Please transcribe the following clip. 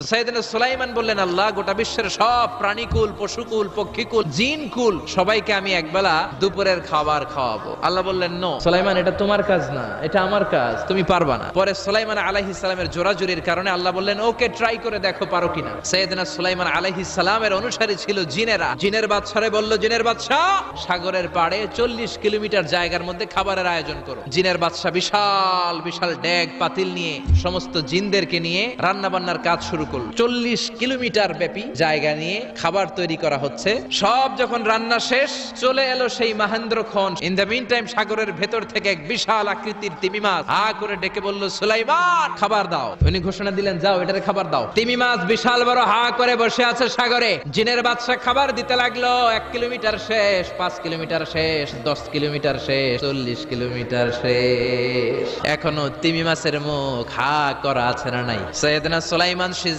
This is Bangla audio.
সাইয়েদনা সুলাইমান বললেন, আল্লাহ, গোটা বিশ্বের সব প্রাণীকুল, পশুকুল, পক্ষীকুল, জিনকুল সবাইকে আমি একবেলা দুপুরের খাবার খাওয়াবো। আল্লাহ বললেন, নো সুলাইমান, এটা তোমার কাজ না, এটা আমার কাজ, তুমি পারবা না। পরে সুলাইমান আলাইহিস সালামের জোরাজুরির কারণে আল্লাহ বললেন, ওকে, ট্রাই করে দেখো পারো কিনা। সাইয়েদনা সুলাইমান আলাইহিস সালামের অনুসারী ছিল জিনেরা। জিনের বাদশারে বলল, জিনের বাদশা, সাগরের পাড়ে 40 কিলোমিটার জায়গার মধ্যে খাবারের আয়োজন করো। জিনের বাদশা বিশাল বিশাল ডেগ পাতিল নিয়ে সমস্ত জিনদেরকে নিয়ে রান্না বান্নার কাজ শুরু করল। 40 কিলোমিটার ব্যাপী জায়গা নিয়ে খাবার তৈরি করা হচ্ছে। সব যখন রান্না শেষ, চলে এলো সেই মহেন্দ্রক্ষণ। ইন দ্য মিন টাইম সাগরের ভেতর থেকে এক বিশাল আকৃতির তিমি মাছ হা করে ডেকে বলল, সুলাইমান, খাবার দাও। উনি ঘোষণা দিলেন, যাও, এটারে খাবার দাও। তিমি মাছ বিশাল বড় হা করে বসে আছে সাগরে। জিনের বাদশা খাবার দিতে লাগলো। 1 কিলোমিটার শেষ, 5 কিলোমিটার শেষ, 10 কিলোমিটার শেষ, 40 কিলোমিটার শেষ। এখনো তিমি মাছের মুখ হা করা আছে না নাই? সাইয়েদনা সুলাইমান, শি ইজ